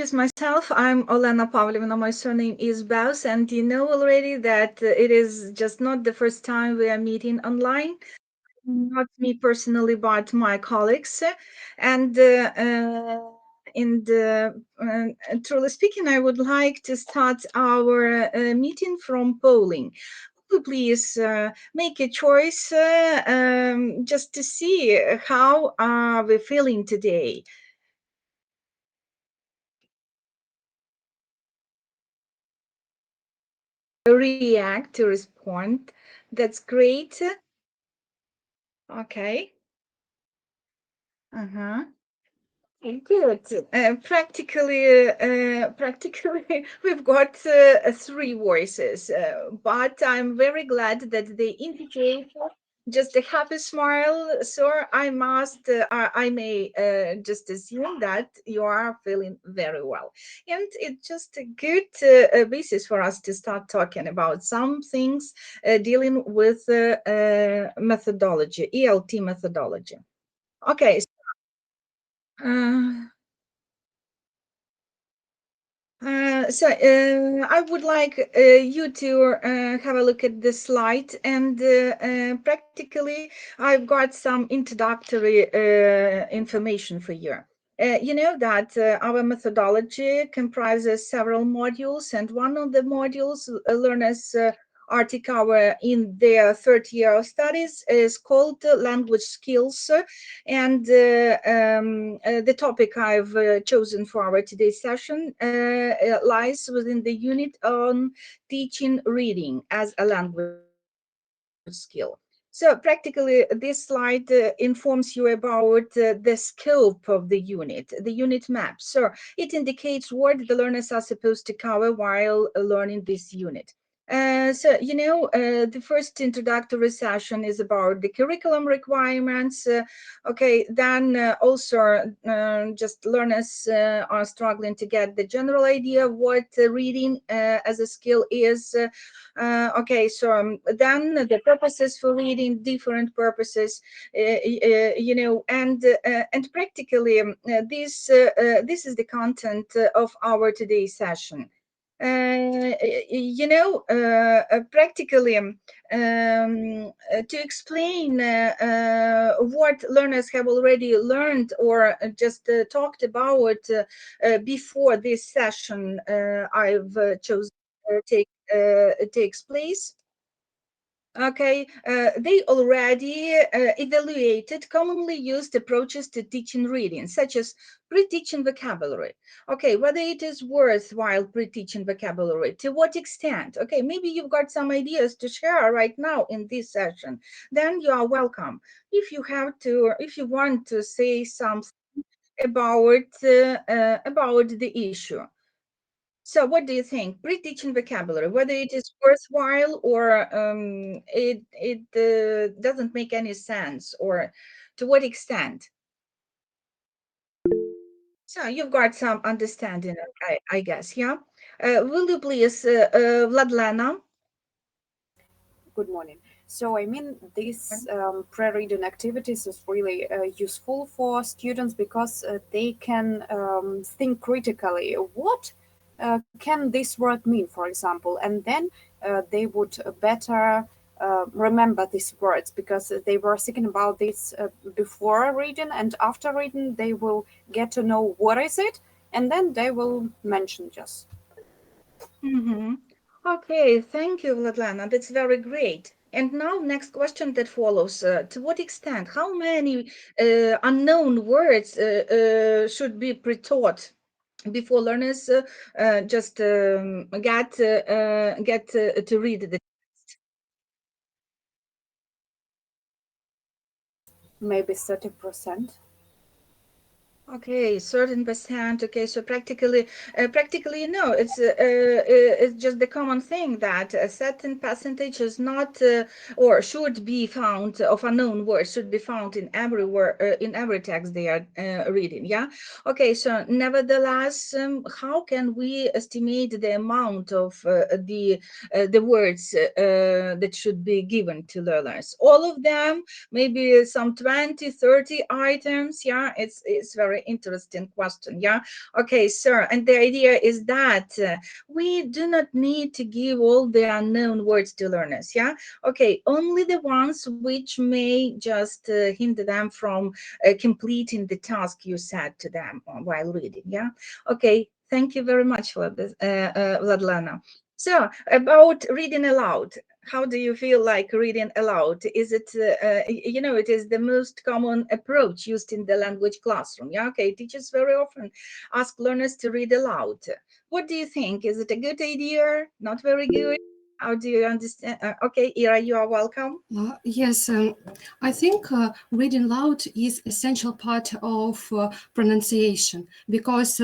introduce myself. I'm Olena Pavlovna. My surname is Baus, and you know already that it is just not the first time we are meeting online. Not me personally, but my colleagues. And truly speaking, I would like to start our meeting from polling. Could you please make a choice just to see how are we feeling today? React to respond. That's great. Okay. Uh-huh. Good. Practically, we've got three voices, but I'm very glad that they indicate just a happy smile. So I may just assume that you are feeling very well, and it's just a good basis for us to start talking about some things dealing with methodology, ELT methodology. Okay. Uh, I would like you to have a look at this slide, and practically, I've got some introductory information for you. You know that our methodology comprises several modules, and one of the modules learners are to cover in their third year of studies is called language skills. And the topic I've chosen for our today's session lies within the unit on teaching reading as a language skill. So practically, this slide informs you about the scope of the unit map. So it indicates what the learners are supposed to cover while learning this unit. The first introductory session is about the curriculum requirements. Okay, then also just learners are struggling to get the general idea of what reading as a skill is. Then the purposes for reading, different purposes, and practically this is the content of our today's session. Practically, to explain what learners have already learned or just talked about before this session I've chosen takes place. Okay, they already evaluated commonly used approaches to teaching reading, such as pre-teaching vocabulary. Okay, whether it is worthwhile pre-teaching vocabulary, to what extent? Okay, maybe you've got some ideas to share right now in this session. Then you are welcome. If you want to say something about the issue. So, what do you think? Pre-teaching vocabulary, whether it is worthwhile or it doesn't make any sense, or to what extent? So, you've got some understanding, I guess, yeah. Will you please, Vladlena? Good morning. So, I mean, these pre-reading activities is really useful for students because they can think critically. What can this word mean, for example? And then they would better remember these words because they were thinking about this before reading, and after reading, they will get to know what is it, and then they will mention just. Mm-hmm. Okay, thank you, Vladlena. That's very great. And now, next question that follows: to what extent, how many unknown words should be pre-taught before learners just get to read the text? Maybe 30%. Okay, certain percent. Okay, so practically, no. It's just the common thing that a certain percentage is not or should be found of unknown words should be found in every word in every text they are reading. Yeah. Okay, so nevertheless, how can we estimate the amount of the words that should be given to learners? All of them, maybe some 20, 30 items. Yeah, it's very interesting question. Yeah. Okay, sir. And the idea is that we do not need to give all the unknown words to learners. Yeah. Okay, only the ones which may just hinder them from completing the task you set to them while reading. Yeah. Okay. Thank you very much, Vladlana. So, about reading aloud, how do you feel like reading aloud? Is it, it is the most common approach used in the language classroom. Yeah, okay. Teachers very often ask learners to read aloud. What do you think? Is it a good idea? Not very good? How do you understand? Okay, Ira, you are welcome. Yes, I think reading loud is essential part of pronunciation because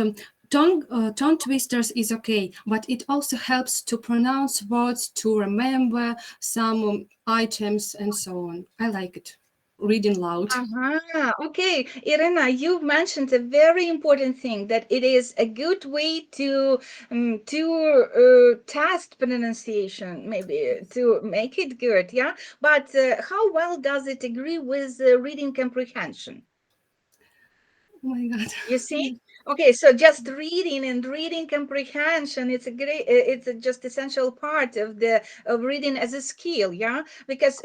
tongue twisters is okay, but it also helps to pronounce words, to remember some items, and so on. I like it. Reading loud. Okay, Irina, you mentioned a very important thing that it is a good way to test pronunciation, maybe to make it good, yeah. But how well does it agree with reading comprehension? Oh my God. You see? Okay, so just reading and reading comprehension, it's a great, it's a just essential part of reading as a skill, yeah? Because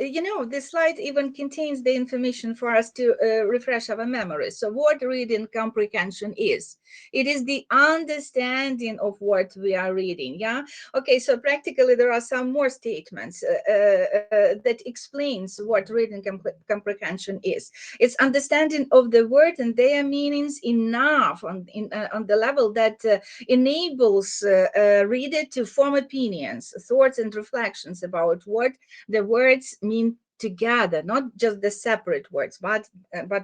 this slide even contains the information for us to refresh our memories. So what reading comprehension is? It is the understanding of what we are reading, yeah? Okay, so practically there are some more statements that explains what reading comprehension is. It's understanding of the word and their meanings enough on the level that enables reader to form opinions, thoughts, and reflections about what the words mean together, not just the separate words, but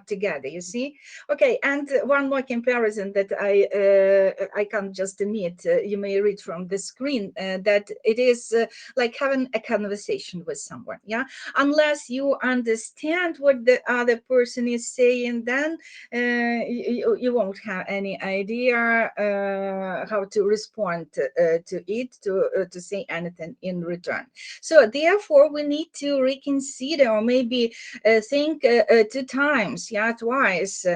together. You see? Okay, and one more comparison that I can just admit. You may read from the screen that it is like having a conversation with someone. Yeah, unless you understand what the other person is saying, then you won't have any idea how to respond to it, to say anything in return. So therefore we need to reconsider, or maybe think two times, yeah, twice,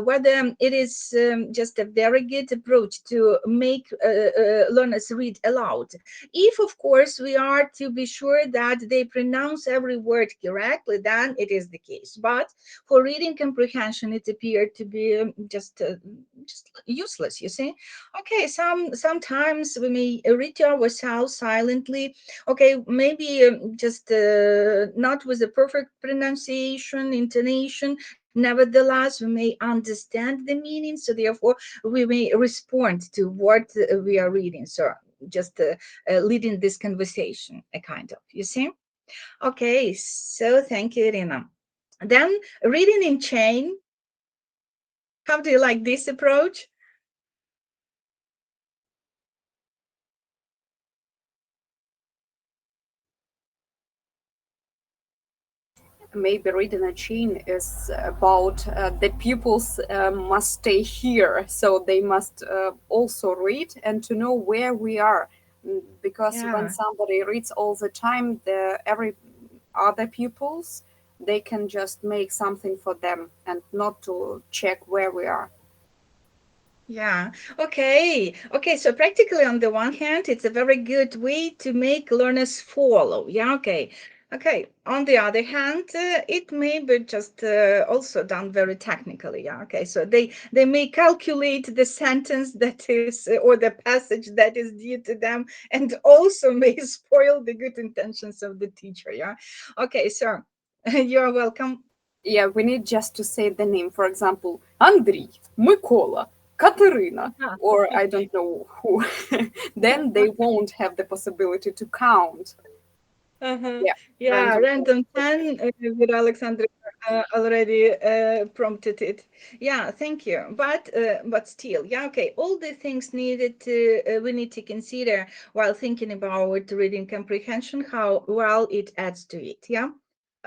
whether it is just a very good approach to make learners read aloud, if, of course, we are to be sure that they pronounce every word correctly, then it is the case. But for reading comprehension, it appeared to be just useless. You see? Okay, sometimes we may read to ourselves silently. Okay, maybe just not with a perfect pronunciation, intonation. Nevertheless, we may understand the meaning, so therefore we may respond to what we are reading. So just leading this conversation, a kind of, you see? Okay, so thank you, Irina. Then reading in chain, how do you like this approach? Maybe reading a chain is about the pupils must stay here, so they must also read and to know where we are. Because when Yeah. somebody reads all the time, the every other pupils, they can just make something for them and not to check where we are. Yeah. Okay. Okay. So practically, on the one hand, it's a very good way to make learners follow. Yeah. Okay. Okay. On the other hand, it may be just also done very technically. Yeah. Okay. So they may calculate the sentence that is or the passage that is due to them, and also may spoil the good intentions of the teacher. Yeah. Okay. So you are welcome. Yeah, we need just to say the name. For example, Андрій, Микола, Katerina, or I don't know who. Then they won't have the possibility to count. Uh-huh. Yeah, Yeah, random. random 10 with Alexandra already prompted it. Yeah, thank you. But still, yeah, okay. All the things needed to we need to consider while thinking about reading comprehension, how well it adds to it. Yeah.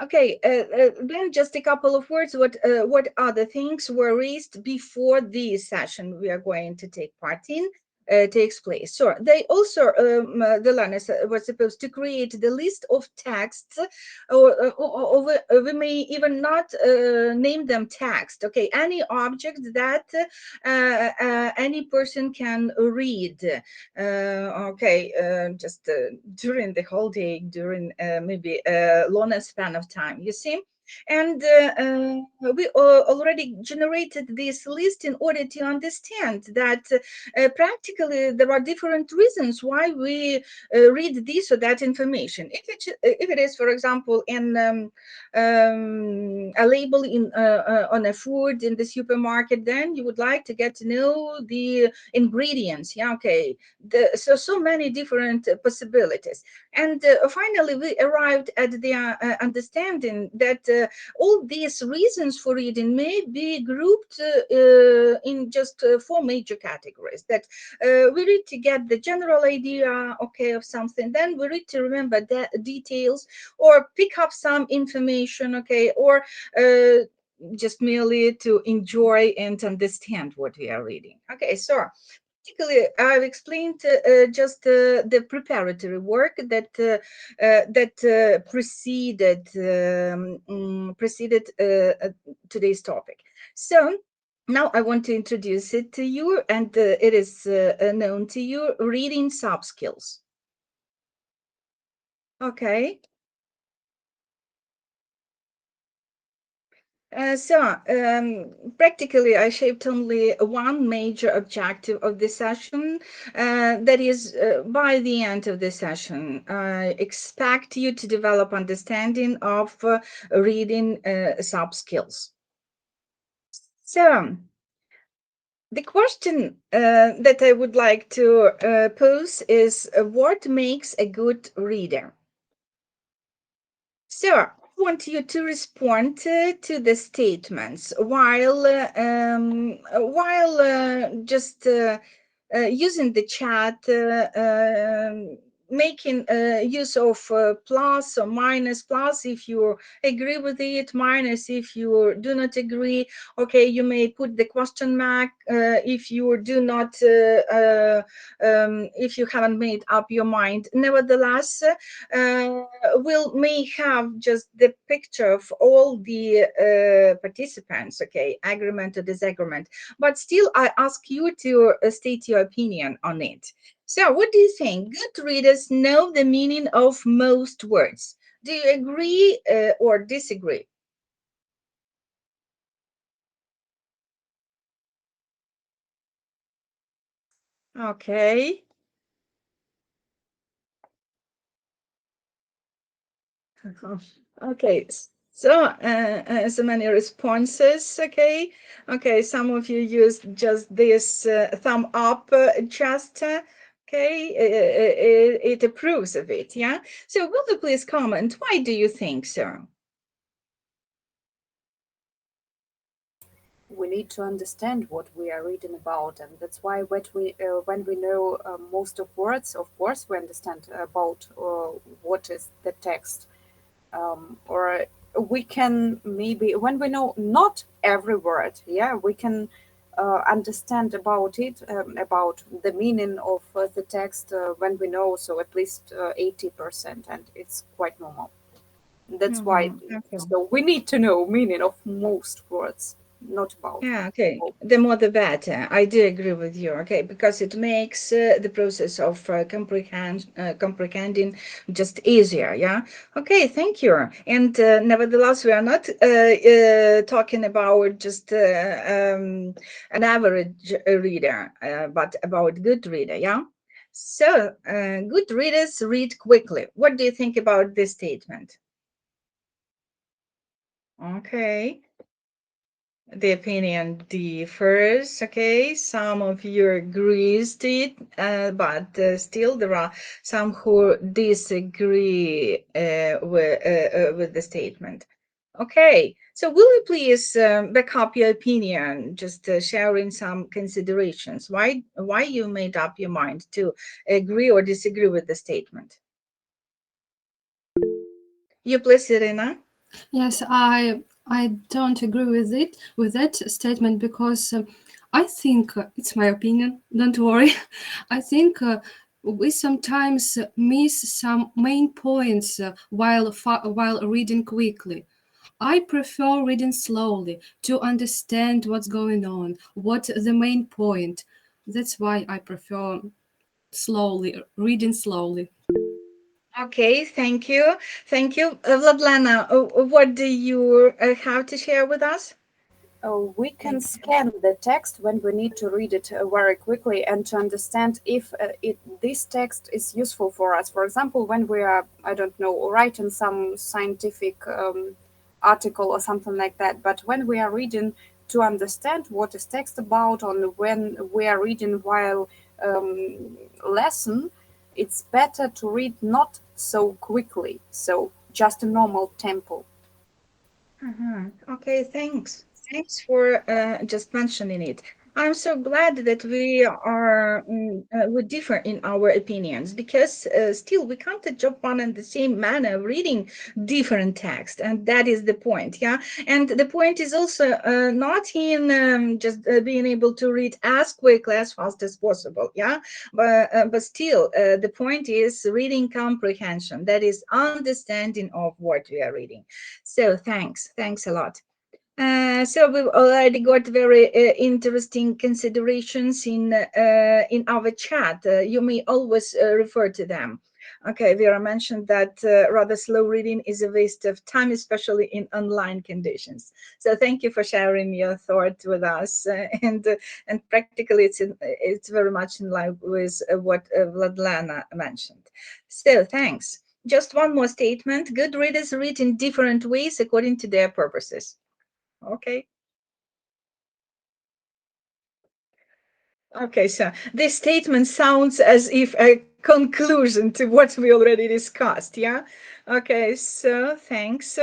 Okay, then just a couple of words. What other things were raised before this session we are going to take part in? takes place. So they also, the learners were supposed to create the list of texts, or we may even not name them text. Okay, any object that any person can read. Okay, just during the whole day, during maybe a longer span of time. You see. And we already generated this list in order to understand that practically there are different reasons why we read this or that information. If it is, for example, in a label in on a food in the supermarket, then you would like to get to know the ingredients. Yeah, okay. So many different possibilities. And finally, we arrived at the understanding that all these reasons for reading may be grouped in just four major categories. That we read to get the general idea, okay, of something. Then we read to remember the details or pick up some information, okay, or just merely to enjoy and understand what we are reading. Okay, so particularly, I've explained just the preparatory work that preceded today's topic. So now I want to introduce it to you, and it is known to you, reading Subskills. Okay. Practically, I shaped only one major objective of the session. That is, by the end of the session, I expect you to develop understanding of reading sub-skills. So, the question that I would like to pose is, what makes a good reader? So, I want you to respond to the statements while just using the chat, making use of plus or minus. Plus if you agree with it, minus if you do not agree. Okay, you may put the question mark if you do not, if you haven't made up your mind. Nevertheless, we'll may have just the picture of all the participants, okay, agreement or disagreement, but still I ask you to state your opinion on it. So what do you think? Good readers know the meaning of most words. Do you agree or disagree? Okay. Okay, so many responses. Okay, okay. Some of you used just this thumb up gesture. Okay, it approves of it. Yeah. So will you please comment? Why do you think so? We need to understand what we are reading about, and that's why when we know most of words, of course, we understand about what is the text, or we can maybe when we know not every word, yeah, we can understand about it, about the meaning of the text when we know so at least 80%, and it's quite normal. That's why. Okay. So we need to know meaning of most words, not about Yeah, okay. all. The more the better. I do agree with you, okay, because it makes the process of comprehending just easier, yeah? Okay, thank you. And nevertheless, we are not talking about just an average reader, but about good reader, yeah? So, good readers read quickly. What do you think about this statement? Okay. The opinion differs. Okay, some of you agrees to it, but still there are some who disagree with the statement. Okay, so will you please back up your opinion, just sharing some considerations why you made up your mind to agree or disagree with the statement? You please, Irina. Yes, I don't agree with it with that statement because I think it's my opinion. Don't worry. I think we sometimes miss some main points while reading quickly. I prefer reading slowly to understand what's going on, what's the main point. That's why I prefer slowly reading slowly. Okay, thank you. Thank you. Vladlana, what do you have to share with us? We can Thank you. scan the text when we need to read it very quickly and to understand if this text is useful for us. For example, when we are, I don't know, writing some scientific article or something like that. But when we are reading to understand what is text about, or when we are reading while lesson, it's better to read not so quickly. So just a normal tempo. Okay, thanks. Thanks for just mentioning it. I'm so glad that we differ in our opinions because still we can't jump on in the same manner reading different text, and that is the point. Yeah, and the point is also not in just being able to read as quickly as fast as possible. Yeah, but still the point is reading comprehension. That is understanding of what we are reading. So thanks a lot. So we've already got very interesting considerations in our chat. You may always refer to them. Okay, Vera mentioned that rather slow reading is a waste of time, especially in online conditions. So thank you for sharing your thought with us, and practically it's very much in line with what Vladlana mentioned. So thanks. Just one more statement. Good readers read in different ways according to their purposes. Okay. Okay, so this statement sounds as if a conclusion to what we already discussed, yeah? Okay, so thanks.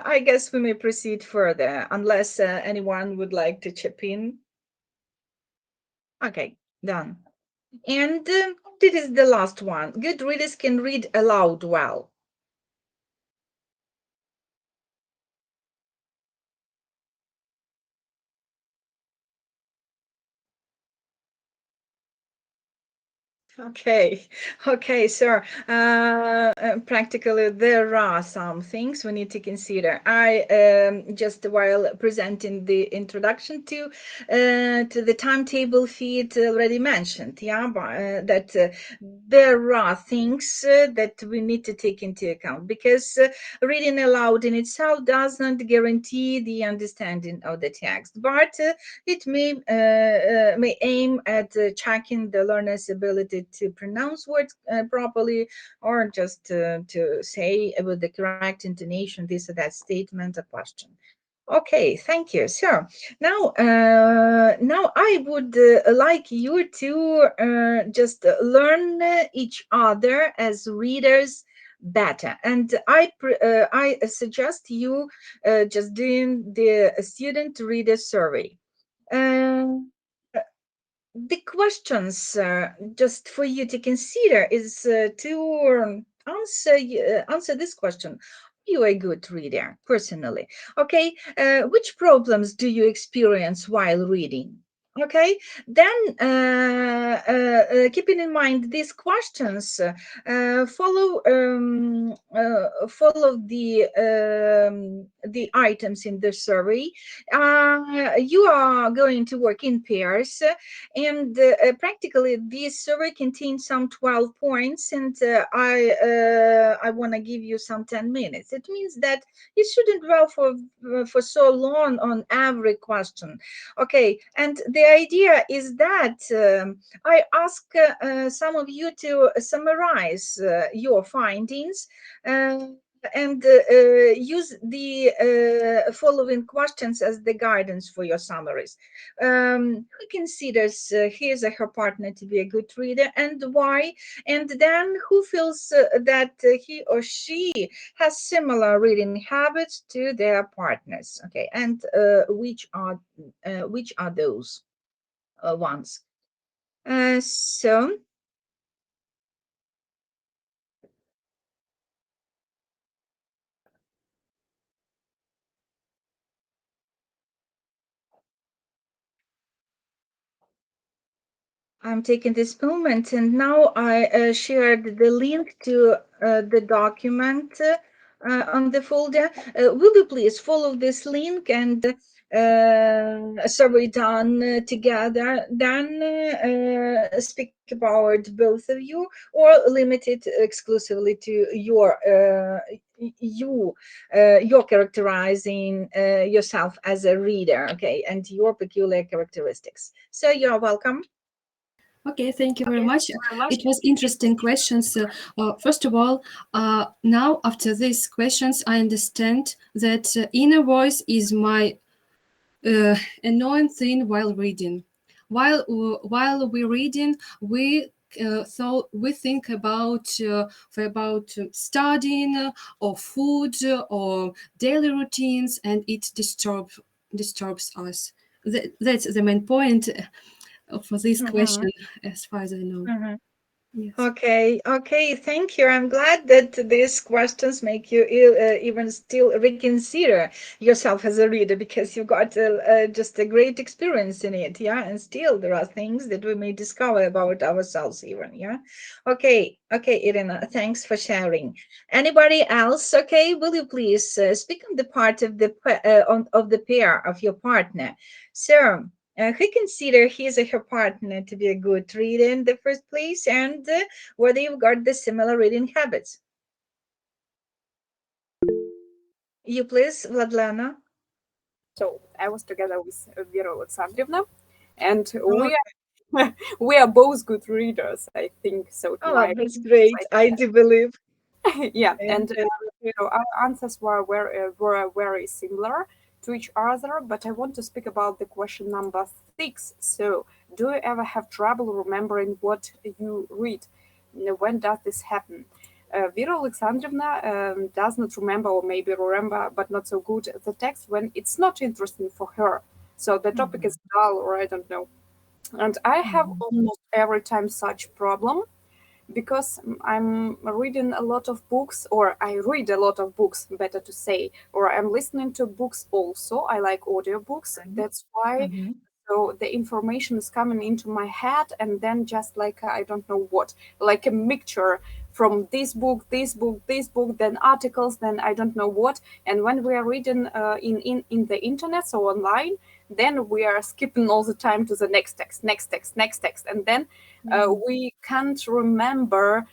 I guess we may proceed further unless anyone would like to chip in. Okay, done. And this is the last one. Good readers can read aloud well. Okay, okay, sir. Practically, there are some things we need to consider. I just while presenting the introduction to the timetable feed already mentioned, yeah, that there are things that we need to take into account because reading aloud in itself does not guarantee the understanding of the text, but it may aim at checking the learner's ability to pronounce words properly or just to say with the correct intonation this or that statement or question. Okay, thank you. So now I would like you to just learn each other as readers better, and I suggest you just doing the student reader survey. Um, the questions just for you to consider is to answer this question. Are you a good reader personally? Okay, which problems do you experience while reading? Okay, then keeping in mind these questions, follow the items in the survey. You are going to work in pairs, and practically this survey contains some 12 points, and I want to give you some 10 minutes. It means that you shouldn't dwell for so long on every question. Okay, and the idea is that I ask some of you to summarize your findings, uh, and use the following questions as the guidance for your summaries. Who considers his or her partner to be a good reader and why? And then who feels that he or she has similar reading habits to their partners? Okay, and which are those ones? So I'm taking this moment, and now I shared the link to the document on the folder. Will you please follow this link and a survey done together? Then speak about both of you, or limit it exclusively to you're characterizing yourself as a reader, okay, and your peculiar characteristics. So you're welcome. Okay, thank you very much. It was interesting questions. First of all, now after these questions, I understand that inner voice is my annoying thing while reading. While we're reading, we think about studying or food or daily routines, and it disturbs us. That's the main point for this Mhm, question, as far as I know. mhm. Yes. Okay, okay, thank you. I'm glad that these questions make you even still reconsider yourself as a reader, because you've got just a great experience in it, yeah. And still, there are things that we may discover about ourselves, even, yeah. Okay, okay, Irina, thanks for sharing. Anybody else? Okay, will you please speak on the part of of the pair of your partner, so? Who consider his or her partner to be a good reader in the first place, and whether you've got the similar reading habits. You please, Vladlana. So I was together with Vera Alexandrovna, and Oh, we are both good readers. I think so. To oh, my that's great. I do believe. yeah, And and our answers were very similar to each other. But I want to speak about the question number 6. So, do you ever have trouble remembering what you read? When does this happen? Vera Alexandrovna does not remember, or maybe remember, but not so good, the text when it's not interesting for her. So the topic is Mhm, dull, or I don't know. And I have mhm, almost every time such problem because I'm reading a lot of books, or I read a lot of books, better to say, or I'm listening to books also. I like audiobooks. mhm, That's why. mhm, So the information is coming into my head, and then just like I don't know what, like a mixture from this book, then articles, then I don't know what. And when we are reading in the internet, so online, then we are skipping all the time to the next text, next text, next text, and then mhm, we can't remember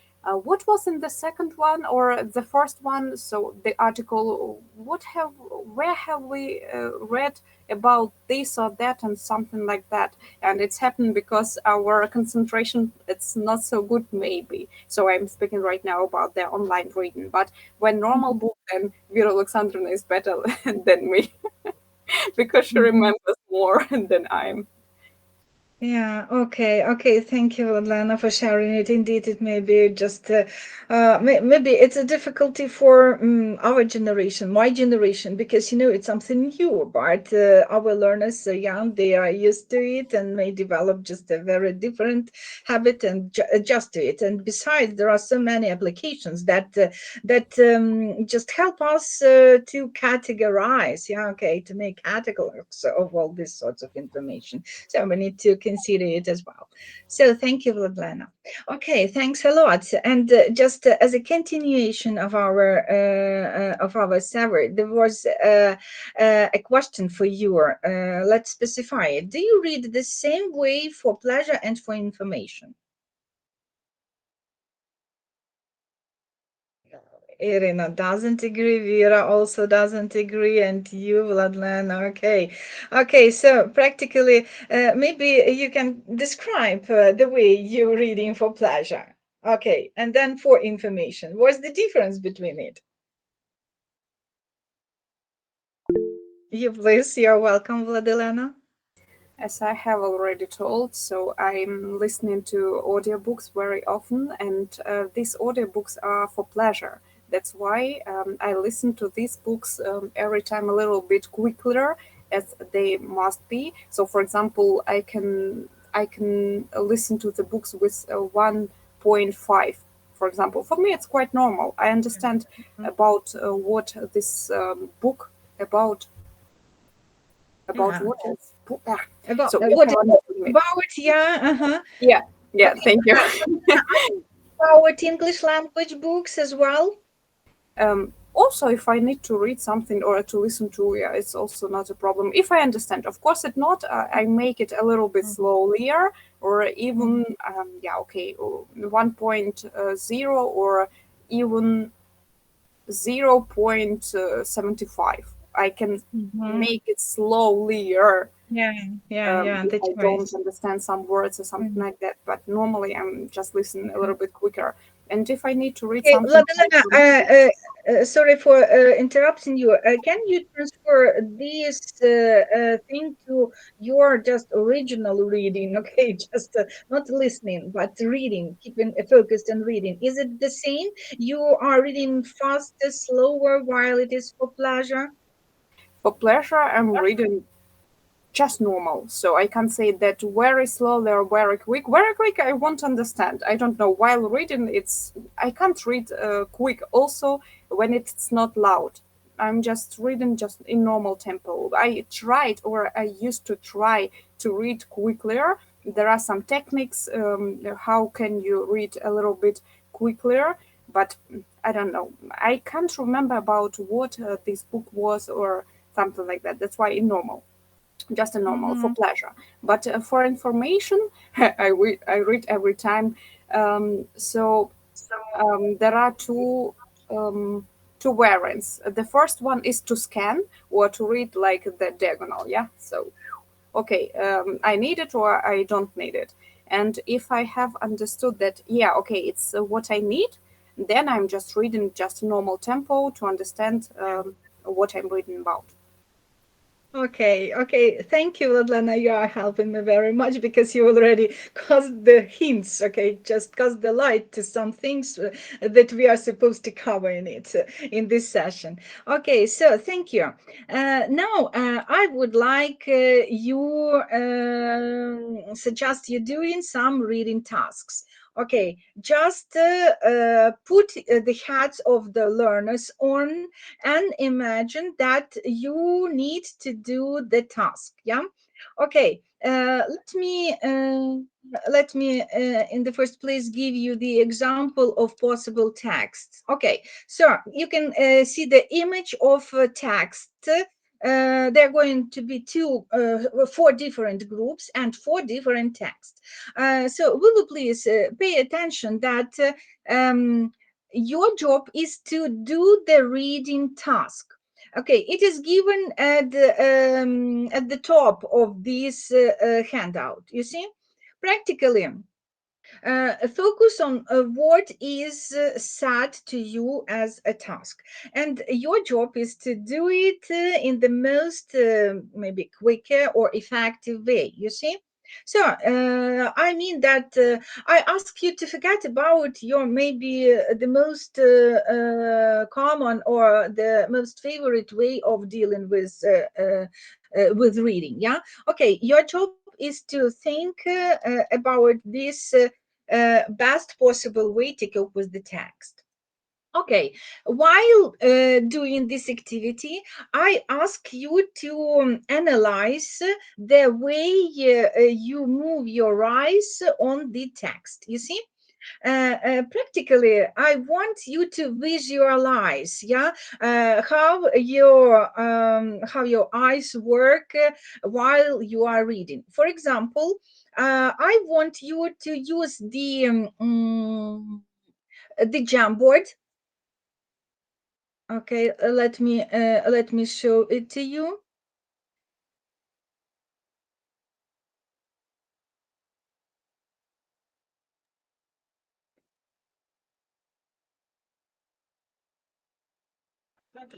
what was in the second one or the first one. So the article, where have we read about this or that and something like that. And it's happened because our concentration, it's not so good maybe. So I'm speaking right now about the online reading, but when normal mhm, book, then Vera Alexandrovna is better than me because she mhm. remembers more than I'm. Yeah, okay, okay. Thank you, Lana, for sharing it. Indeed, it may be just, maybe it's a difficulty for our generation, my generation, because, it's something new, but our learners are young, they are used to it and may develop just a very different habit and adjust to it. And besides, there are so many applications that just help us to categorize, yeah, okay, to make catalogs of all these sorts of information. So we need to consider it as well. So thank you, Vladlena. Okay, thanks a lot. And just as a continuation of our survey, there was a question for you. Let's specify it. Do you read the same way for pleasure and for information? Irina doesn't agree. Vera also doesn't agree, and you, Vladlena. Okay, okay. So practically, maybe you can describe the way you're reading for pleasure. Okay, and then for information. What's the difference between it? You please. You're welcome, Vladilena. As I have already told, so I'm listening to audiobooks very often, and these audiobooks are for pleasure. That's why I listen to these books every time a little bit quicker, as they must be. So, for example, I can listen to the books with 1.5. For example, for me, it's quite normal. I understand about what this book about Yeah. what is About so we what have is understood me. About, yeah, uh-huh. Yeah, yeah, Okay. thank you. About English language books as well. Also, if I need to read something or to listen to, yeah, it's also not a problem. If I understand, of course, it not. I make it a little bit slower, or even yeah, okay, 1.0 or even 0.75. I can Mm-hmm. make it slower Yeah, yeah, yeah, if the I don't choice. understand some words or something like that. But normally, I'm just listening a little bit quicker. And if I need to read Okay, something like, Vladimir, sorry for interrupting you. Can you transfer this thing to your just original reading? Okay, just not listening, but reading, keeping focused on reading. Is it the same? You are reading faster, slower, while it is for pleasure? for pleasure, I'm reading just normal. So I can say that very slowly or very quick. Very quick, I won't understand. I don't know. While reading, I can't read quick. Also, when it's not loud, I'm just reading just in normal tempo. I tried or I used to try to read quicker. There are some techniques. How can you read a little bit quicker? But I don't know. I can't remember about what this book was or something like that. That's why in normal, just a normal for Mm-hmm. pleasure. But for information, I read every time. There are um, two variants. The first one is to scan or to read like the diagonal. Yeah. So okay, I need it or I don't need it. And if I have understood that, yeah, okay, it's what I need, then I'm just reading just normal tempo to understand what I'm reading about. Okay, okay. Thank you,Ladlana. You are helping me very much because you already caused the hints, okay? Just caused the light to some things that we are supposed to cover in it in this session. Okay, so thank you. Now, I would like you suggest you doing some reading tasks. Okay, just put the hats of the learners on and imagine that you need to do the task. Yeah. Okay. Let me in the first place give you the example of possible text. Okay, so you can see the image of text. There are going to be four different groups and four different texts. So will you please pay attention that your job is to do the reading task. Okay, it is given at the top of this handout. You see, practically focus on what is set to you as a task, and your job is to do it in the most maybe quicker or effective way. You see, so I mean that I ask you to forget about your maybe the most common or the most favorite way of dealing with reading. Yeah, okay, your job is to think about this best possible way to cope with the text. Okay, while doing this activity, I ask you to analyze the way you move your eyes on the text. You see? Practically, I want you to visualize, yeah, how your eyes work while you are reading. For example, I want you to use the Jamboard. Okay, let me show it to you.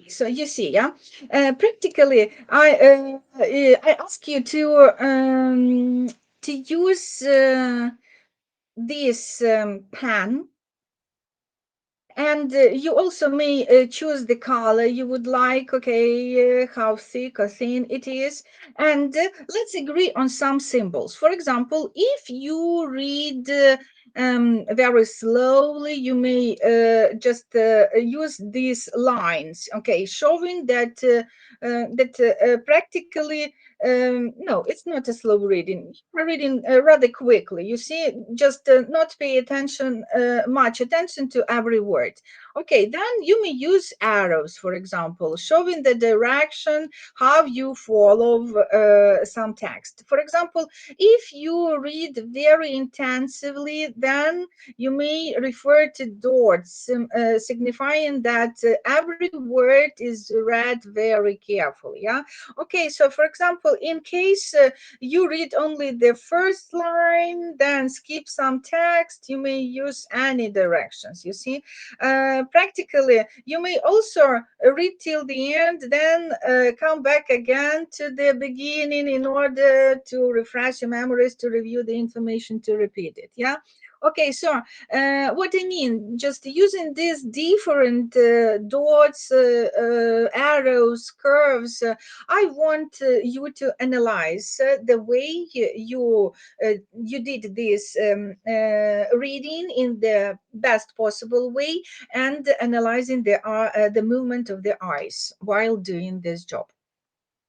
So you see, yeah, practically, I ask you to use this pen, and you also may choose the color you would like. Okay, how thick or thin it is, and let's agree on some symbols. For example, if you read very slowly. You may just use these lines, okay, showing that practically, no, it's not a slow reading. You're reading rather quickly. You see, just not pay attention, much attention to every word. Okay, then you may use arrows, for example, showing the direction how you follow some text. For example, if you read very intensively, then you may refer to dots, signifying that every word is read very carefully. Yeah. Okay. So, for example, in case you read only the first line, then skip some text, you may use any directions. You see, practically, you may also read till the end, then come back again to the beginning in order to refresh your memories, to review the information, to repeat it. Yeah. Okay, so what I mean, just using these different dots, arrows, curves, I want you to analyze the way you did this reading in the best possible way, and analyzing the movement of the eyes while doing this job.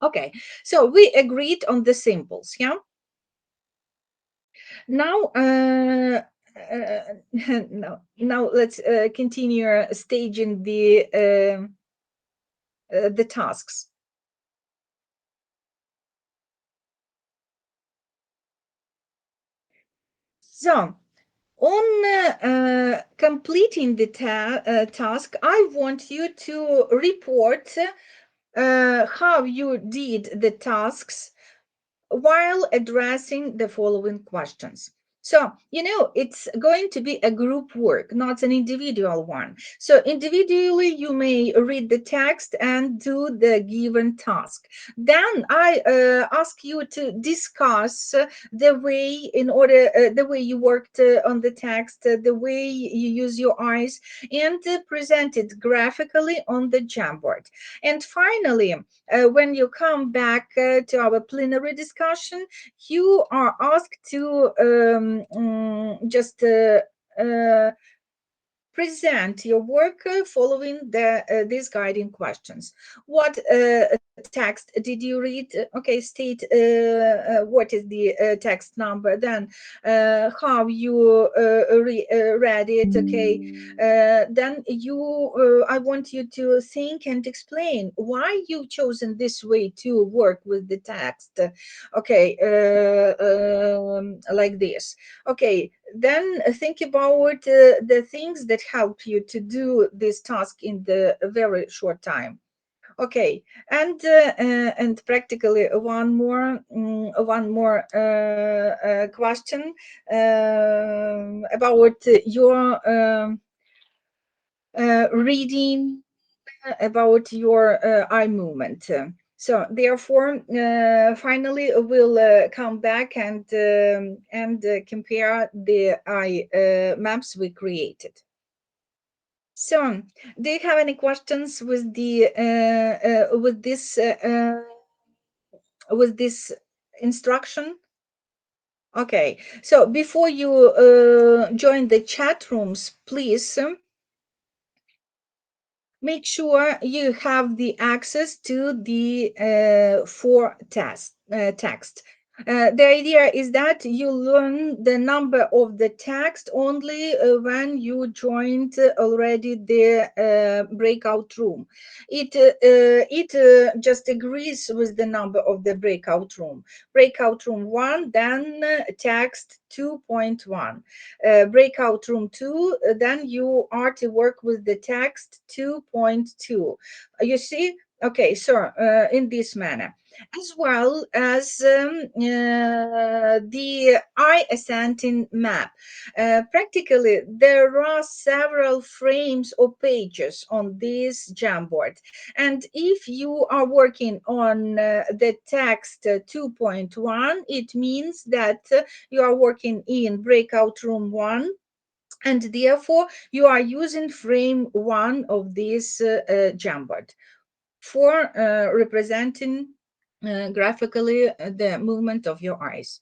Okay, so we agreed on the symbols. Yeah. Now, now let's continue staging the tasks. So, on completing the task, I want you to report how you did the tasks while addressing the following questions. So, it's going to be a group work, not an individual one. So, individually, you may read the text and do the given task. Then I ask you to discuss the way you worked on the text, the way you use your eyes, and present it graphically on the Jamboard. And finally, when you come back to our plenary discussion, you are asked to just present your work following these guiding questions. What text did you read? Okay, state what is the text number, then how you read it. Okay, then I want you to think and explain why you've chosen this way to work with the text. Okay, like this. Okay, then think about the things that help you to do this task in the very short time. Okay, and practically one more question about your reading, about your eye movement. So therefore, finally, we'll come back and compare the eye maps we created. So, do you have any questions with the with this instruction? Okay. So before you join the chat rooms, please make sure you have the access to the for text. The idea is that you learn the number of the text only when you joined already the breakout room. It just agrees with the number of the breakout room. Breakout room 1, then text 2.1. Breakout room 2, then you are to work with the text 2.2. You see? Okay, so in this manner, as well as the eye ascending map. Practically, there are several frames or pages on this Jamboard. And if you are working on the text 2.1, it means that you are working in breakout room 1, and therefore you are using frame 1 of this Jamboard for representing graphically the movement of your eyes.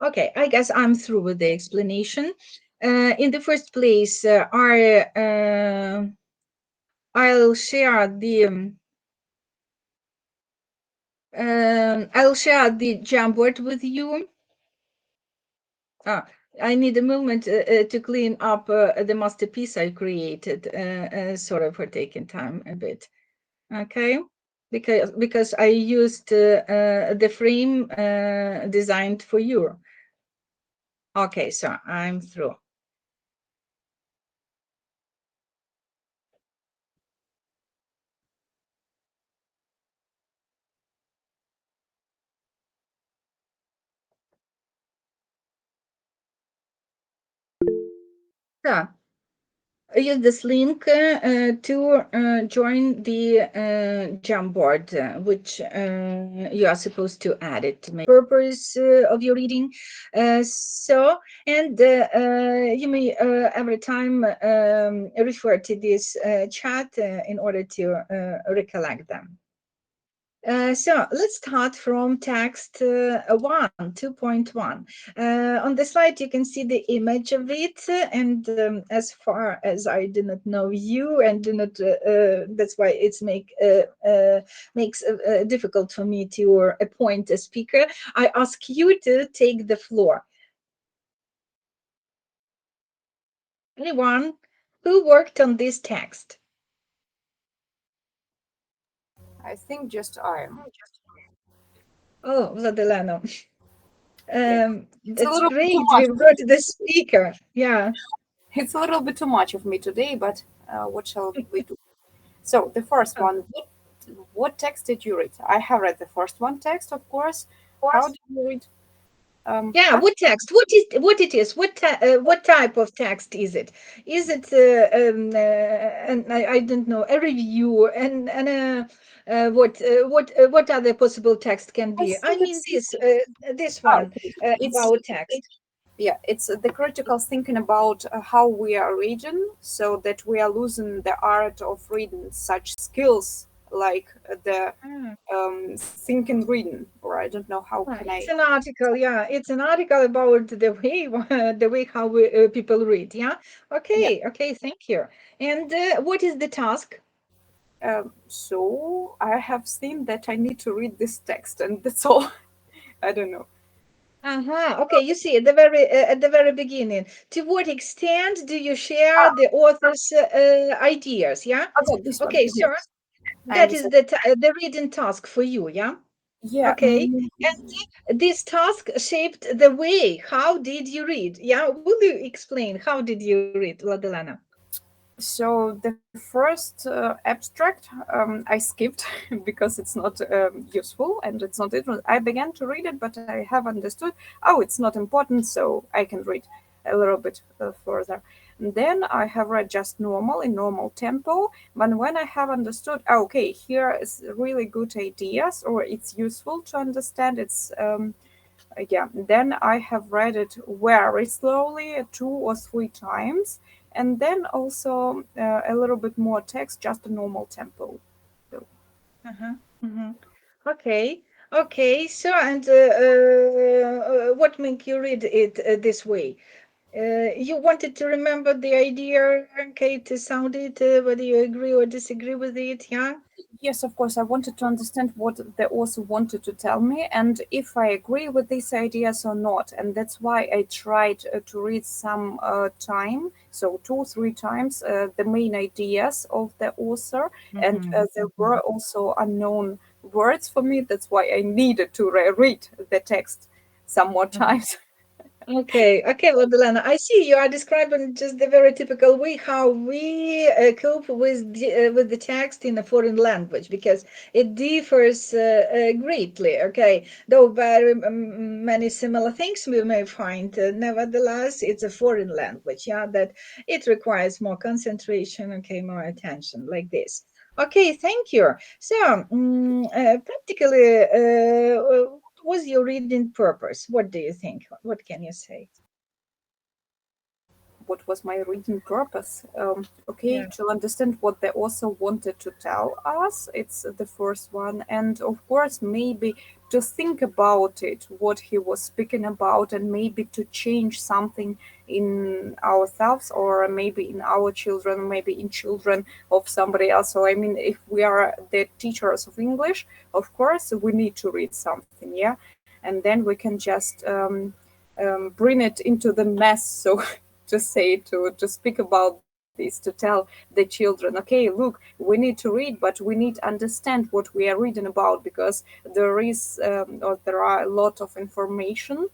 Okay, I guess I'm through with the explanation. In the first place, I'll share the Jamboard with you. Ah, I need a moment to clean up the masterpiece I created. Sorry for taking time a bit. Okay, because I used the frame designed for you. Okay, so I'm through. So use this link to join the Jamboard, which you are supposed to add it to make purpose of your reading. You may every time refer to this chat in order to recollect them. So let's start from text 1, 2.1. On the slide, you can see the image of it. And as far as I do not know you and do not, that's why it's makes difficult for me to appoint a speaker. I ask you to take the floor. Anyone who worked on this text? I think just I am. Oh, Vladelano. Yeah, it's a It's little bit too great. much. We've got the speaker. Yeah. It's a little bit too much of me today, but what shall we do? So the first one, what text did you read? I have read the first one text, of course. How did you read? Yeah, I, what text? What it is? What type of text is it? Is it and I don't know, a review and what other possible text can I be? I think mean it's this one okay. It's about text. yeah, it's the critical thinking about how we are reading, so that we are losing the art of reading such skills like the Ah, thinking reading, or I don't know how can I. it's an article. Yeah, it's an article about the way the way how people read. Yeah. Yeah. Okay. Thank you. And what is the task? So I have seen that I need to read this text, and that's all. I don't know. Uh-huh. Okay, you see at the very beginning, to what extent do you share the author's ideas? Yeah. Okay, this one. Okay, Yes, so I that is understand. the reading task for you. Yeah. Yeah. Okay, and this task shaped the way. How did you read? Yeah. Will you explain how did you read, Ladelana? So the first abstract I skipped because it's not useful and it's not interesting. I began to read it, but I have understood. Oh, it's not important, so I can read a little bit further. And then I have read just normal in normal tempo. But when I have understood, okay, here is really good ideas, or it's useful to understand. Yeah, then I have read it very slowly, 2 or 3 times, and then also a little bit more text, just a normal tempo. So, Uh-huh. Mm-hmm. Okay. Okay. So, and what make you read it this way? You wanted to remember the idea, okay, to sound it, whether you agree or disagree with it, yeah? yes, of course, I wanted to understand what the author wanted to tell me and if I agree with these ideas or not. And that's why I tried to read some time, so 2 or 3 times, the main ideas of the author. And Mm-hmm. there were also unknown words for me. That's why I needed to read the text some more times. Okay, well, Delana, I see you are describing just the very typical way how we cope with the text in a foreign language because it differs greatly. Okay, though very many similar things we may find, nevertheless, it's a foreign language. Yeah, that it requires more concentration. Okay, more attention, like this. Okay, thank you. So, practically, was your reading purpose? What do you think? What can you say? what was my reading purpose. Okay, Yeah. to understand what the author wanted to tell us, it's the first one. And of course, maybe to think about it, what he was speaking about, and maybe to change something in ourselves, or maybe in our children, maybe in children of somebody else. So, I mean, if we are the teachers of English, of course, we need to read something, yeah? And then we can just bring it into the mess, so to say, to speak about this, to tell the children, okay, look, we need to read, but we need to understand what we are reading about, because there are a lot of information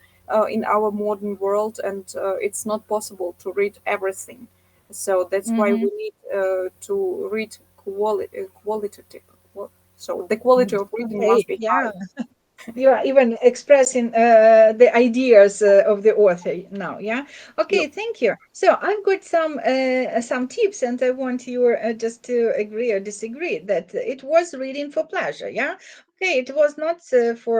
in our modern world, and it's not possible to read everything. So that's why Mm-hmm. we need to read qualitative. So the quality of reading Okay. must be Yeah. high. You are even expressing the ideas of the author now, yeah. Yep. Okay, thank you. So I've got some tips, and I want you just to agree or disagree that it was reading for pleasure, yeah. Okay, it was not for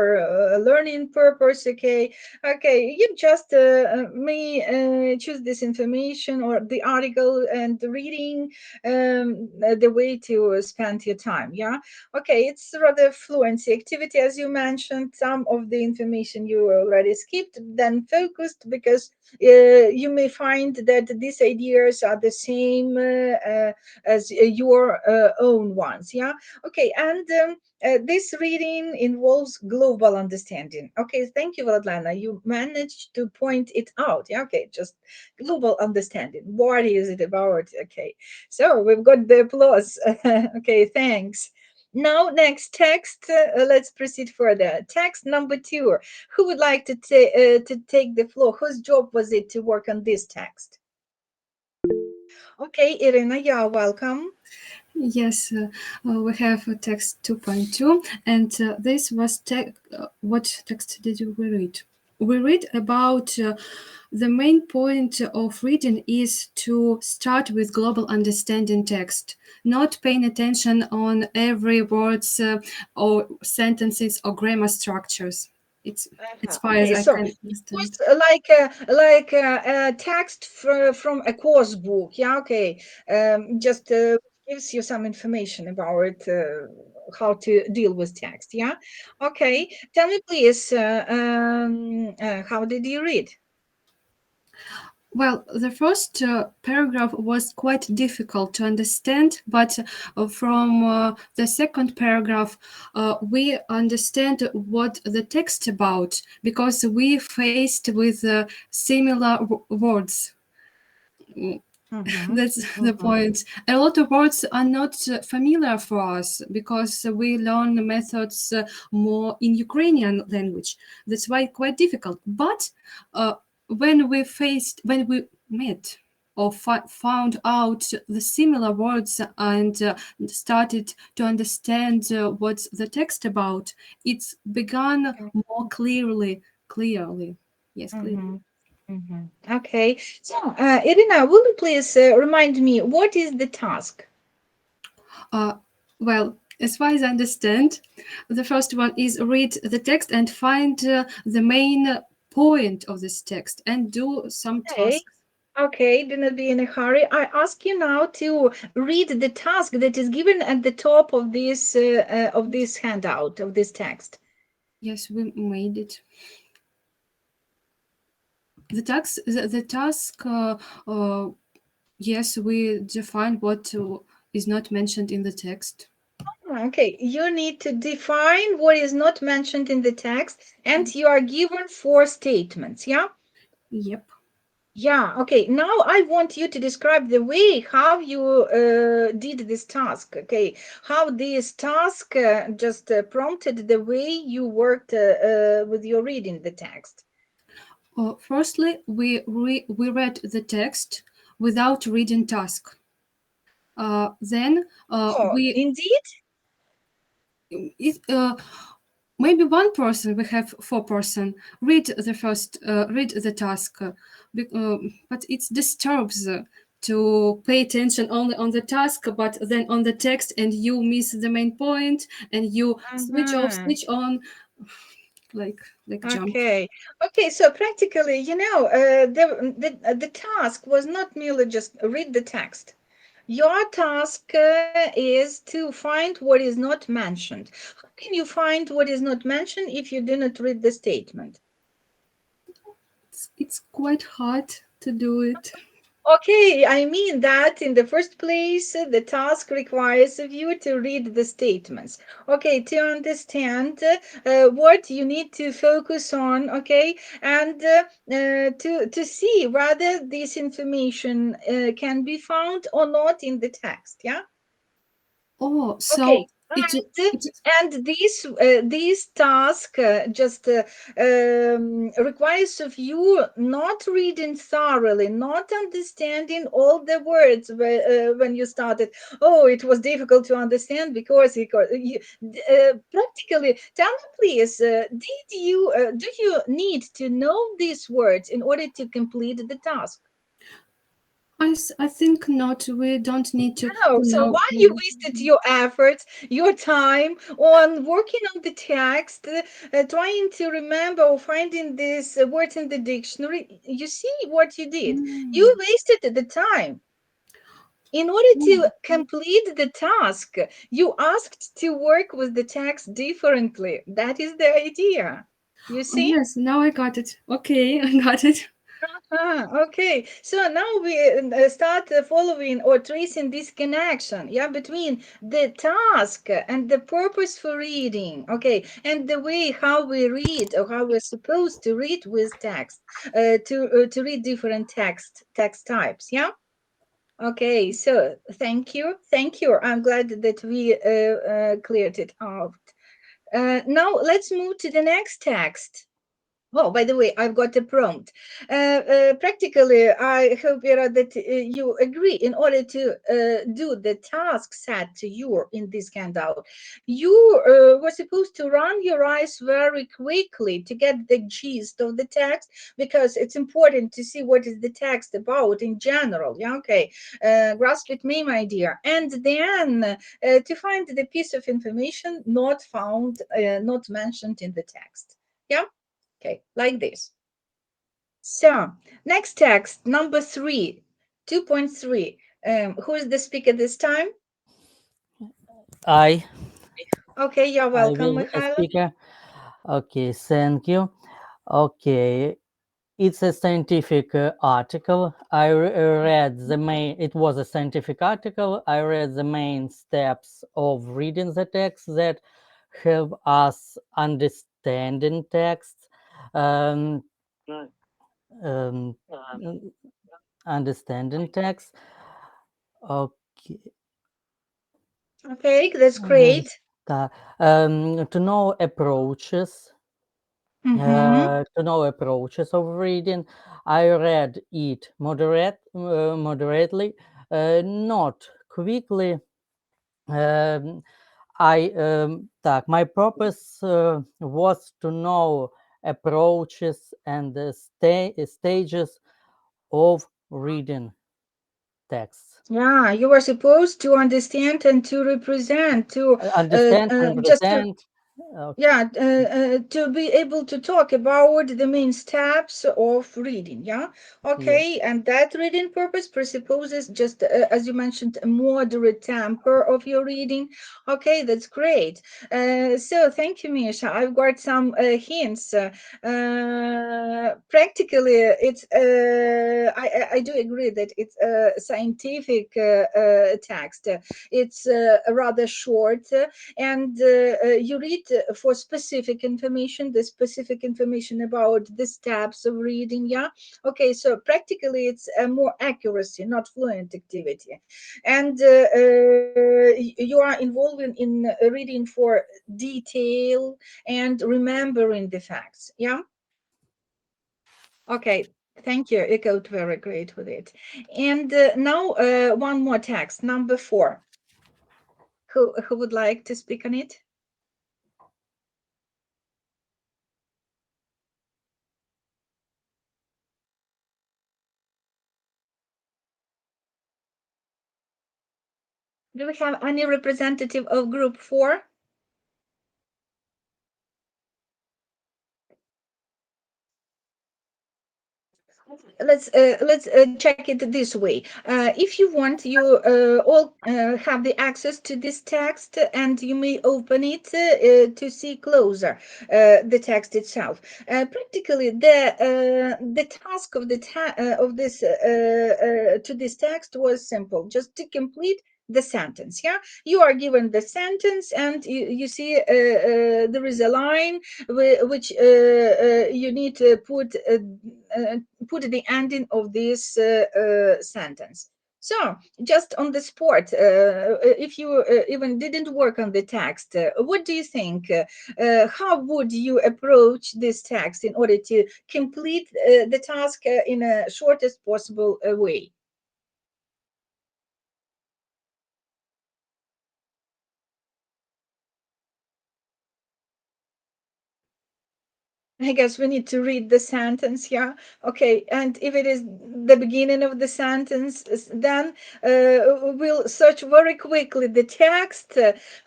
learning purpose. Okay, okay, you just may choose this information or the article and reading the way to spend your time, yeah. Okay, it's rather fluency activity, as you mentioned. Some of the information you already skipped, then focused, because you may find that these ideas are the same as your own ones. Yeah. Okay, and this reading involves global understanding. Okay, thank you, Vladlana. You managed to point it out. Yeah. Okay, just global understanding. What is it about? Okay, so we've got the applause. Okay, thanks. Now, next text. Let's proceed further. Text number two. Who would like to take the floor? Whose job was it to work on this text? Okay, Irina, you're welcome. Yes, we have text 2.2, and this was what text did we read? We read about the main point of reading is to start with global understanding text, not paying attention on every words or sentences or grammar structures. It's as far as Okay, I so can it understand. was a text from a course book. Yeah, okay. Just gives you some information about how to deal with text. Yeah. Okay. Tell me, please, how did you read? Well, the first paragraph was quite difficult to understand, but from the second paragraph, we understand what the text about because we faced with similar words. Mm, Mm-hmm. That's the Mm-hmm. point. A lot of words are not familiar for us because we learn the methods more in Ukrainian language. That's why quite difficult. But when we met or found out the similar words and started to understand what's the text about, it's begun more clearly. Yes, clearly. Mm-hmm. Mm-hmm. Okay. So, Irina, will you please remind me what is the task? Uh, well, as far as I understand, the first one is read the text and find the main point of this text and do some Okay. tasks. Okay, do not be in a hurry. I ask you now to read the task that is given at the top of this handout of this text. Yes, we made it. The task, yes, we defined what is not mentioned in the text. Okay, you need to define what is not mentioned in the text, and you are given four statements. Yeah. Yep. Yeah, okay. Now I want you to describe the way how you did this task. Okay, how this task just prompted the way you worked with your reading the text. Firstly, we read the text without reading task. Then Oh, we indeed? it, maybe one person we have four-person read the task but it disturbs to pay attention only on the task but then on the text and you miss the main point and you Uh-huh. switch on like jump. Okay. Okay. So practically, the task was not merely just read the text. Your task is to find what is not mentioned. How can you find what is not mentioned if you do not read the statement? It's quite hard to do it. Okay, I mean that in the first place, the task requires of you to read the statements. Okay, to understand what you need to focus on, okay, and to see whether this information can be found or not in the text. Yeah. Oh, Okay, so it and this task just requires of you not reading thoroughly, not understanding all the words when you started. Oh, it was difficult to understand because practically. Tell me, please, do you need to know these words in order to complete the task? I think not. We don't need No, to so know. why you wasted your efforts, your time on working on the text, trying to remember or finding these words in the dictionary? You see what you did? You Mm. wasted the time. In order to Oh, complete the task, you asked to work with the text differently. That is the idea. You oh, see? yes, now I got it. Okay, I got it. Okay. So now we start following or tracing this connection, yeah, between the task and the purpose for reading, okay, and the way how we read or how we're supposed to read with text, to read different text types, yeah. Okay. So thank you. I'm glad that we cleared it out. Now let's move to the next text. Oh, by the way, I've got a prompt. Practically, I hope, Vera, that you agree. In order to do the task set to you in this handout, you were supposed to run your eyes very quickly to get the gist of the text because it's important to see what is the text about in general. Yeah, okay. Grasp with me, my dear. And then to find the piece of information not found, not mentioned in the text. Yeah. Okay, like this. So, next text, number 3, 2.3. Who is the speaker this time? I Okay, you're I welcome, will Mikhailo. speak. Okay, thank you. Okay, it's a scientific article. Read the main. It was a scientific article. I read the main steps of reading the text that help us understanding text. Um, um, Understanding text. Okay. Okay, that's uh, great. to know approaches Mm-hmm. to know approaches of reading. I read it moderately, not quickly. Um, my purpose was to know approaches and the stages of reading texts. Yeah, you are supposed to understand and to represent, to Understand and just to present. Okay. yeah to be able to talk about the main steps of reading, yeah. Yes. Okay, and that reading purpose presupposes just as you mentioned a moderate temper of your reading. Okay, that's great. So thank you, Misha. I've got some hints. Practically it's I do agree that it's a scientific text. It's rather short, and you read for specific information, the specific information about the steps of reading, yeah. Okay, so practically it's a more accuracy, not fluent activity, and you are involved in reading for detail and remembering the facts, yeah. Okay, thank you, you got very great with it. And now one more text, number 4. Who would like to speak on it? Do we have any representative of group 4? let's check it this way. If you want, you all have the access to this text, and you may open it to see closer the text itself. Practically, the task of of this to this text was simple: just to complete the sentence. Yeah, you are given the sentence, and you see there is a line which you need to uh, put the ending of this sentence. So, just on the spot, if you even didn't work on the text, what do you think? How would you approach this text in order to complete the task in a shortest possible way? I guess we need to read the sentence, yeah. Okay, and if it is the beginning of the sentence, then we'll search very quickly the text.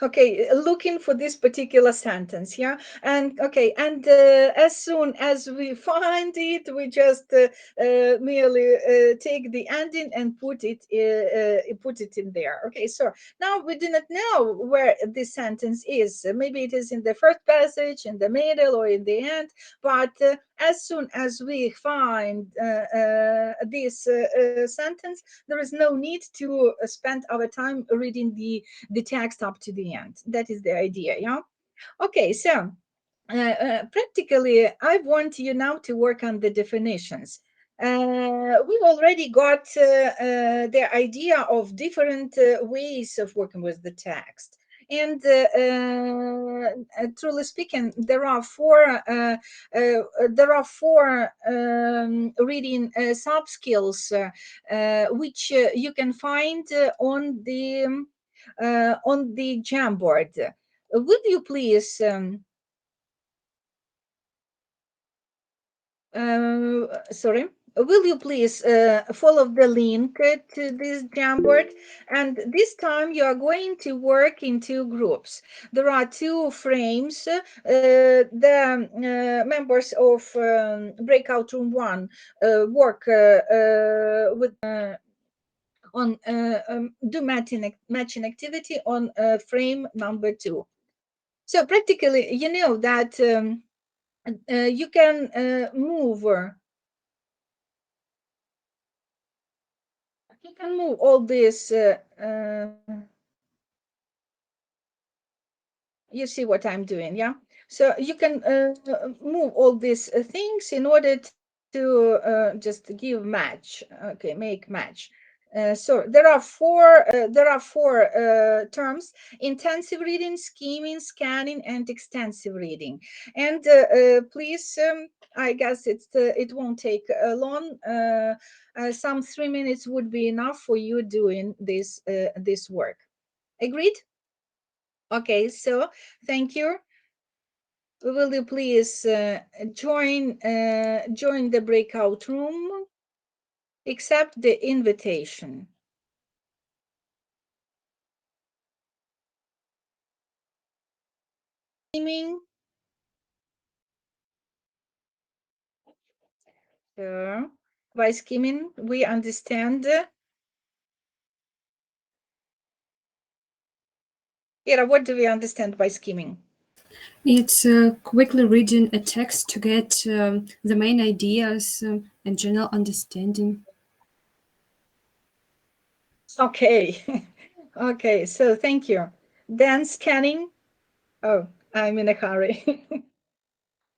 Okay, looking for this particular sentence, yeah. And okay, and as soon as we find it, we just merely take the ending and put it in there. Okay, so now we do not know where this sentence is. Maybe it is in the first passage, in the middle, or in the end. But as soon as we find this sentence, there is no need to spend our time reading the text up to the end. That is the idea, yeah. Okay, so practically, I want you now to work on the definitions. We've already got the idea of different ways of working with the text. And truly speaking, there are four reading subskills which you can find on the Jamboard. Would you please sorry. Will you please follow the link to this Jamboard? And this time you are going to work in two groups. There are two frames. The members of Breakout Room 1 work with on do matching activity on frame number 2. So practically, you know that you can move. You can move all this. You see what I'm doing, yeah? So you can move all these things in order to just give match. Okay, make match. So there are four terms: intensive reading, scheming, scanning, and extensive reading. And please, I guess it won't take long. Some 3 minutes would be enough for you doing this work. Agreed? Okay, so thank you. Will you please join the breakout room? Accept the invitation. Skimming. Sure. By skimming, we understand. Ira, what do we understand by skimming? It's quickly reading a text to get the main ideas and general understanding. Okay. Okay, so thank you. Then scanning. Oh, I'm in a hurry.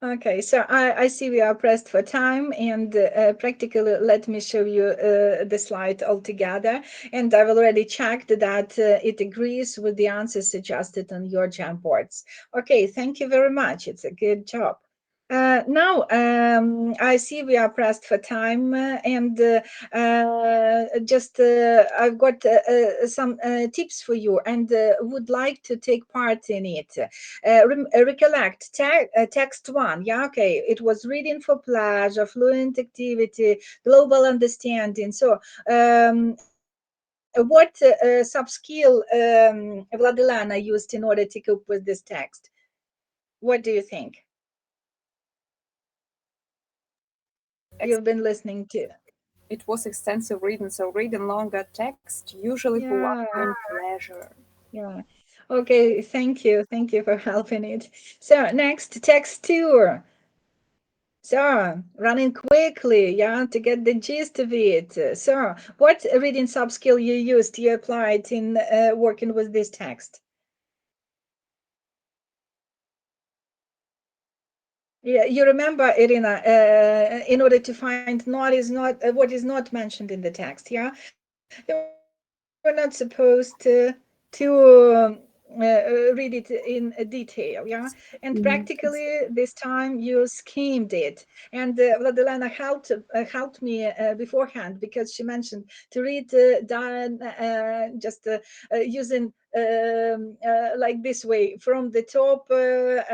Okay, so I see we are pressed for time, and practically let me show you the slide altogether. And I've already checked that it agrees with the answers suggested on your Jamboards. Okay, thank you very much. It's a good job. Now, I see we are pressed for time, and just I've got some tips for you, and would like to take part in it. Recollect text 1. Yeah, okay, it was reading for pleasure, fluent activity, global understanding. So what subskill Vladilena used in order to cope with this text? What do you think? you've been listening to. It was extensive reading, so reading longer text usually for Yeah, one-time pleasure. yeah. Okay, thank you. Thank you for helping it. So next, text tour. So, running quickly, yeah, to get the gist of it. So, what reading subskill you used, you applied in working with this text? Yeah, you remember, Irina, in order to find not is not what is not mentioned in the text, yeah? They were not supposed to read it in detail, yeah? And Mhm. practically this time you schemed it. And Vladilena helped me beforehand because she mentioned to read Diane just using like this way from the top to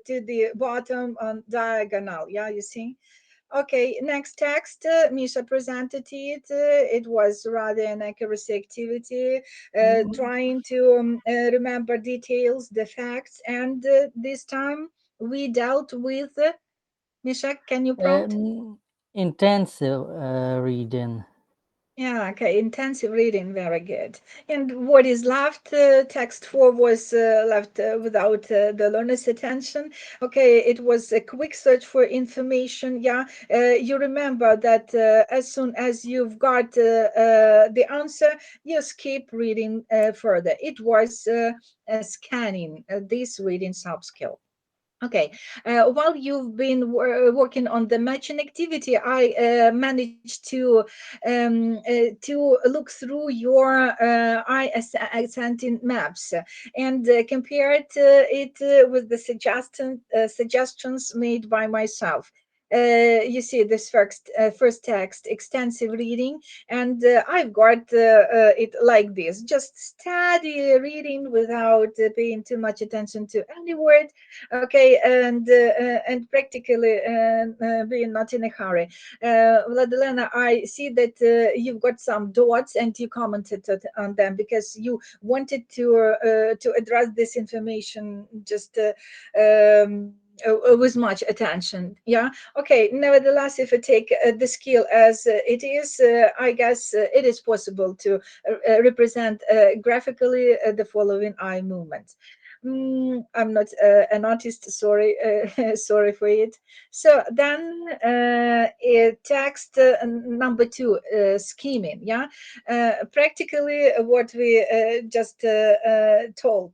the bottom on diagonal. Yeah, you see. Okay, next text. Misha presented it. It was rather an accuracy activity, trying to remember details, the facts, and this time we dealt with. Misha, can you prompt? Intensive reading. Yeah, okay, intensive reading, very good. And what is left, text four was left without the learner's attention. Okay, it was a quick search for information. Yeah, you remember that as soon as you've got the answer, you skip reading further. It was scanning this reading subskill. Okay. While you've been working on the matching activity, I managed to look through your ascending maps and compared it with the suggestions made by myself. You see this first text, extensive reading, and I've got it like this: just steady reading without paying too much attention to any word. Okay, and practically being not in a hurry. Vladilena, I see that you've got some dots and you commented on them because you wanted to address this information just with much attention. Yeah. Okay. Nevertheless, if I take the skill as it is, I guess it is possible to represent graphically the following eye movements. I'm not an artist. Sorry, sorry for it. So then, text number two, scheming. Yeah, practically what we just told.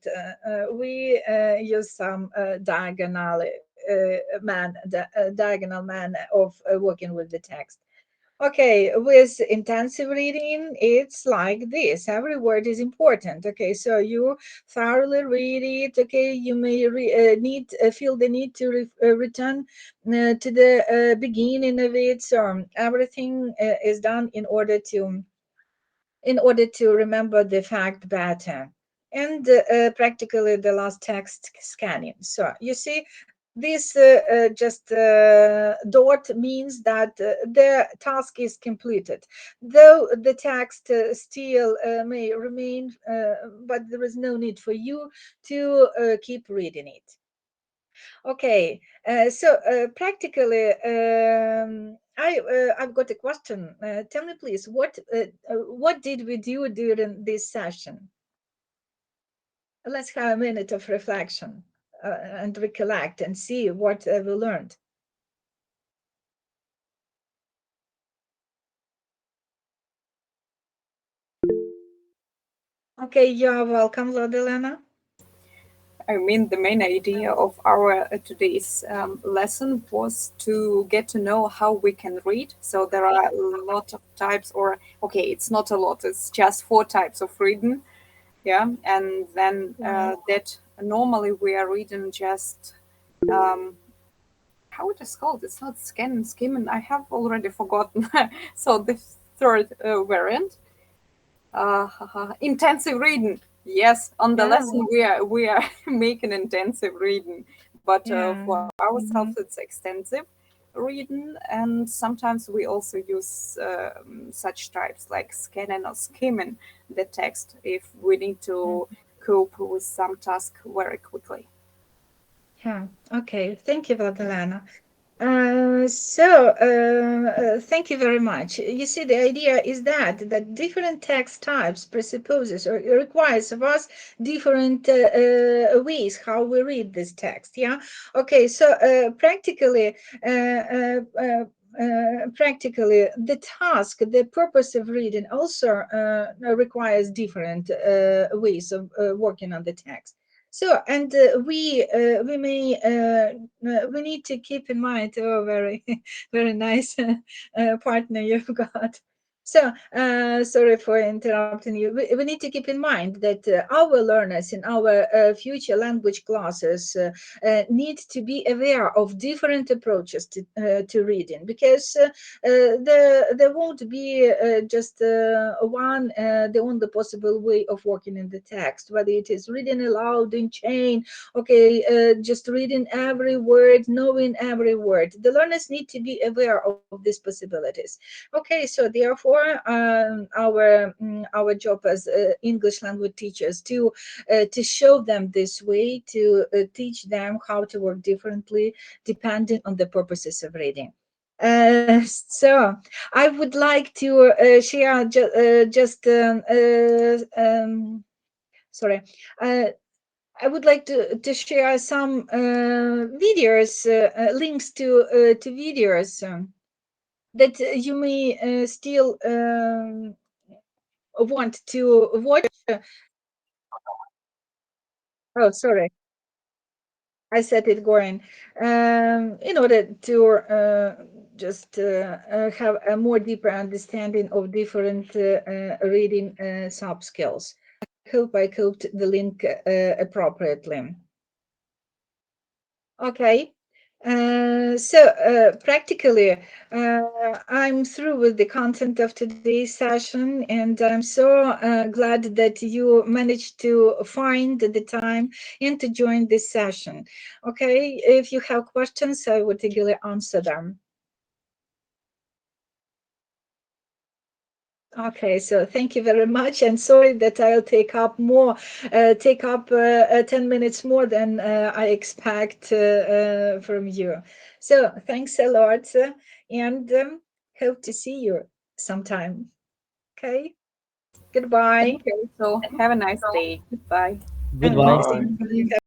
We use some diagonal man of working with the text. Okay, with intensive reading, it's like this. Every word is important. Okay, so you thoroughly read it. Okay, you may feel the need to return to the beginning of it. So everything is done in order to remember the fact better. And practically the last text scanning. So you see, this just dot means that the task is completed, though the text still may remain, but there is no need for you to keep reading it. Okay, so practically, I've got a question. Tell me, please, what did we do during this session? Let's have a minute of reflection and recollect and see what we learned. Okay, you're welcome, Lodelena. I mean, the main idea of our today's lesson was to get to know how we can read. So there are a lot of types, or okay, it's not a lot, it's just four types of reading. Yeah. And then Yeah. that normally we are reading just, um, how it is called? It's not scanning, skimming. I have already forgotten. So the third variant, intensive reading. Yes, on the Yeah. lesson we are making intensive reading, but Yeah. for ourselves Mhm. it's extensive reading, and sometimes we also use such types like scanning or skimming the text if we need to cope with some task very quickly. Yeah. Okay. Thank you, Vladilena. Thank you very much. You see, the idea is that different text types presupposes or requires of us different ways how we read this text. Yeah. Okay. Practically, the task, the purpose of reading also requires different ways of working on the text. So, and we need to keep in mind, oh, very, very nice partner you've got. So, sorry for interrupting you. We need to keep in mind that our learners in our future language classes need to be aware of different approaches to reading, because there won't be just one, the only possible way of working in the text, whether it is reading aloud in chain, okay, just reading every word, knowing every word. The learners need to be aware of these possibilities. Okay, so therefore, our job as English language teachers to show them this way, to teach them how to work differently depending on the purposes of reading. So I would like to share just sorry. Uh, I would like to share some videos, links to videos that you may still want to watch. Oh, sorry, I said it, Goran. In order to just have a more deeper understanding of different reading sub skills. I hope I coped the link appropriately. Okay. Practically, I'm through with the content of today's session, and I'm so glad that you managed to find the time and to join this session. Okay, if you have questions, I would eagerly answer them. Okay, so thank you very much, and sorry that I'll take up 10 minutes more than I expect from you. So thanks a lot, and hope to see you sometime. Okay, Thank goodbye. you. So have a nice day. Goodbye. Mm, Goodbye. same Goodbye. to you.